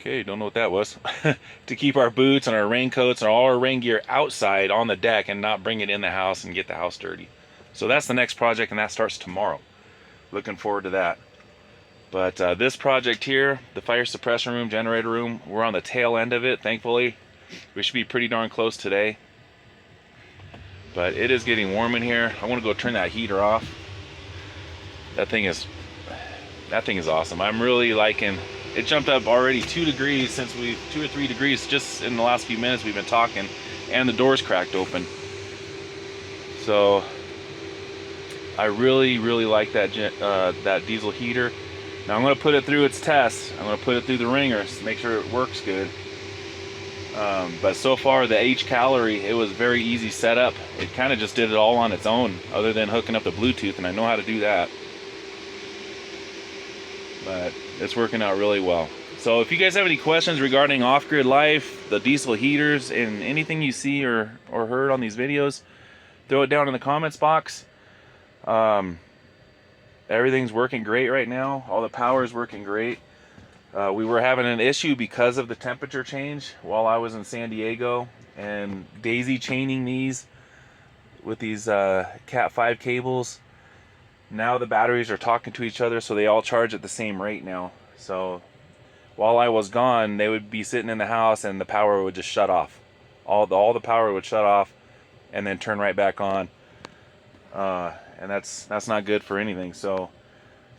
Okay, don't know what that was. To keep our boots and our raincoats and all our rain gear outside on the deck and not bring it in the house and get the house dirty. So that's the next project, and that starts tomorrow. Looking forward to that. But this project here, the fire suppression room, generator room, we're on the tail end of it, thankfully. We should be pretty darn close today. But it is getting warm in here. I want to go turn that heater off. That thing is awesome. I'm really liking. It jumped up already 2 degrees since 2 or 3 degrees just in the last few minutes we've been talking, and the doors cracked open. So I really like that that diesel heater. Now I'm going to put it through its tests. I'm going to put it through the ringers to make sure it works good. But so far the H calorie, it was very easy setup. It kind of just did it all on its own, other than hooking up the Bluetooth, and I know how to do that. But it's working out really well. So if you guys have any questions regarding off-grid life, the diesel heaters, and anything you see or heard on these videos, throw it down in the comments box. Everything's working great right now. All the power is working great. We were having an issue because of the temperature change while I was in San Diego, and daisy chaining these with these Cat 5 cables. Now the batteries are talking to each other, so they all charge at the same rate now. So while I was gone, they would be sitting in the house and the power would just shut off. All the power would shut off and then turn right back on. And that's not good for anything. So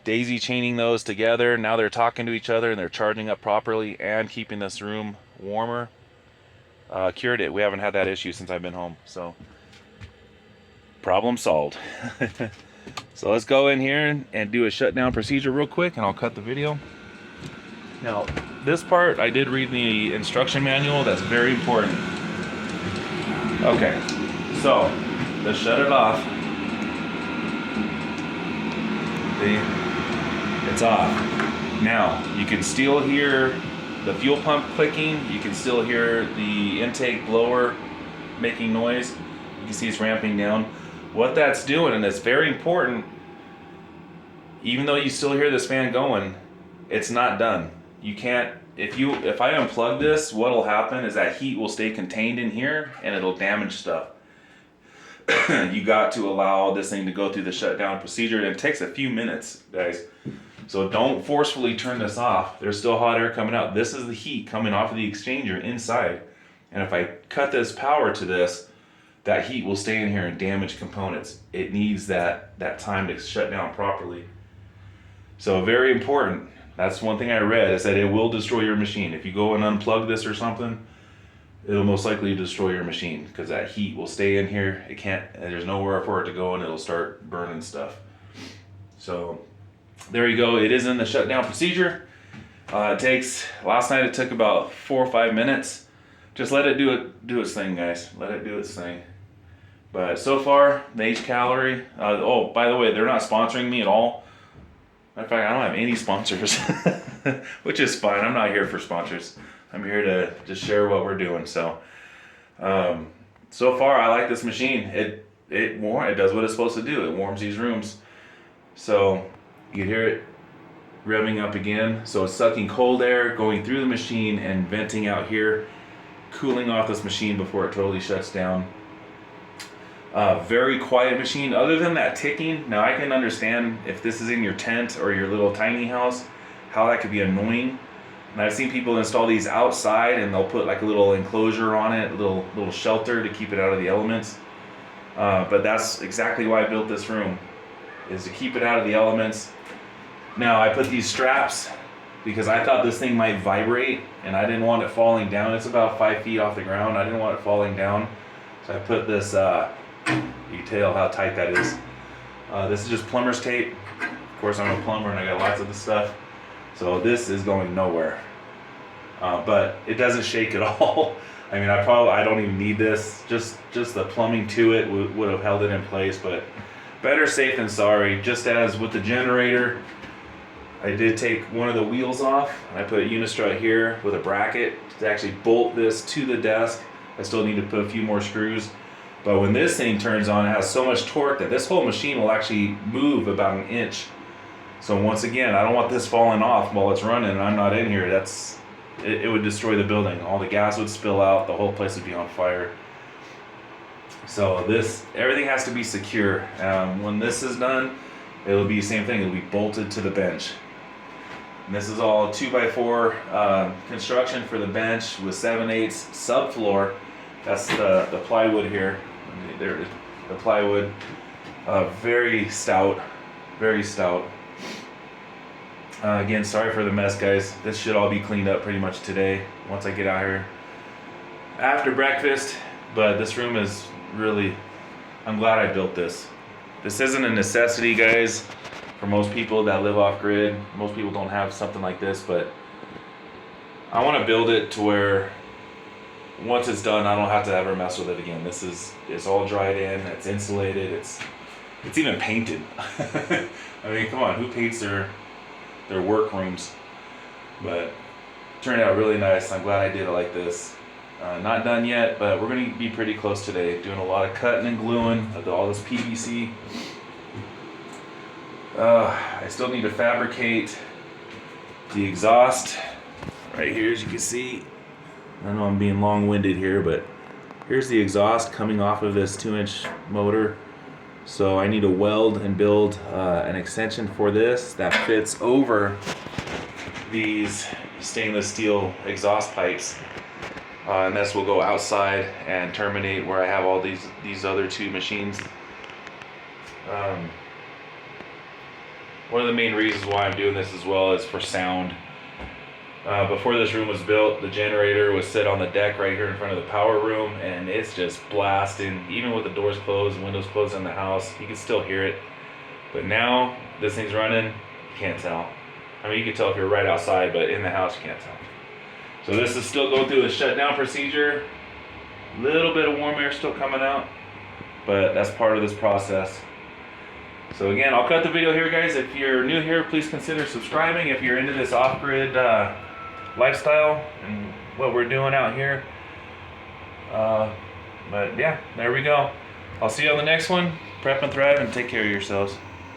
daisy chaining those together, now they're talking to each other and they're charging up properly and keeping this room warmer. Cured it. We haven't had that issue since I've been home. So problem solved. So let's go in here and do a shutdown procedure real quick, and I'll cut the video. Now, this part, I did read the instruction manual. That's very important. Okay, so let's shut it off. See? It's off. Now, you can still hear the fuel pump clicking. You can still hear the intake blower making noise. You can see it's ramping down. What that's doing, and it's very important, even though you still hear this fan going, it's not done. You can't, if I unplug this, what'll happen is that heat will stay contained in here and it'll damage stuff. You got to allow this thing to go through the shutdown procedure, and it takes a few minutes, guys. So don't forcefully turn this off. There's still hot air coming out. This is the heat coming off of the exchanger inside. And if I cut this power to this, that heat will stay in here and damage components. It needs that time to shut down properly. So very important. That's one thing I read, is that it will destroy your machine. If you go and unplug this or something, it'll most likely destroy your machine, because that heat will stay in here. It can't, there's nowhere for it to go, and it'll start burning stuff. So there you go. It is in the shutdown procedure. Last night it took about 4 or 5 minutes. Just let it do its thing, guys. Let it do its thing. But so far, the H calorie. Oh, by the way, they're not sponsoring me at all. Matter of fact, I don't have any sponsors, which is fine. I'm not here for sponsors. I'm here to just share what we're doing. So, so far, I like this machine. It does what it's supposed to do. It warms these rooms. So you hear it revving up again. So it's sucking cold air, going through the machine and venting out here, cooling off this machine before it totally shuts down. Very quiet machine. Other than that ticking, now I can understand if this is in your tent or your little tiny house, how that could be annoying. And I've seen people install these outside, and they'll put like a little enclosure on it, a little shelter to keep it out of the elements. But that's exactly why I built this room, is to keep it out of the elements. Now I put these straps because I thought this thing might vibrate, and I didn't want it falling down. It's about 5 feet off the ground. I didn't want it falling down, so I put this. You can tell how tight that is. This is just plumber's tape. Of course, I'm a plumber and I got lots of this stuff, so this is going nowhere. But it doesn't shake at all. I mean, I don't even need this. Just the plumbing to it would have held it in place. But better safe than sorry. Just as with the generator, I did take one of the wheels off. I put a unistrut here with a bracket to actually bolt this to the desk. I still need to put a few more screws. But when this thing turns on, it has so much torque that this whole machine will actually move about 1 inch. So once again, I don't want this falling off while it's running and I'm not in here. That's it would destroy the building. All the gas would spill out, the whole place would be on fire. So everything has to be secure. When this is done, it'll be the same thing. It'll be bolted to the bench. And this is all 2x4 construction for the bench with 7/8 subfloor. That's the plywood here. There it is, the plywood. Very stout, very stout. Again, sorry for the mess, guys. This should all be cleaned up pretty much today once I get out here after breakfast. But this room is really, I'm glad I built this. This isn't a necessity, guys, for most people that live off grid. Most people don't have something like this, but I want to build it to where once it's done, I don't have to ever mess with it again. It's all dried in, it's insulated, it's even painted. I mean, come on, who paints their work rooms? But it turned out really nice. I'm glad I did it like this. Not done yet, but we're going to be pretty close today. Doing a lot of cutting and gluing of all this PVC. I still need to fabricate the exhaust right here, as you can see. I know I'm being long-winded here, but here's the exhaust coming off of this 2-inch motor. So I need to weld and build an extension for this that fits over these stainless steel exhaust pipes. And this will go outside and terminate where I have all these other two machines. One of the main reasons why I'm doing this as well is for sound. Before this room was built, the generator was set on the deck right here in front of the power room, and it's just blasting. Even with the doors closed, windows closed in the house, you can still hear it. But now this thing's running, you can't tell. I mean, you can tell if you're right outside, but in the house you can't tell. So this is still going through the shutdown procedure. Little bit of warm air still coming out, but that's part of this process. So again, I'll cut the video here, guys. If you're new here, please consider subscribing if you're into this off-grid lifestyle and what we're doing out here. But yeah, there we go. I'll see you on the next one. Prep and thrive and take care of yourselves.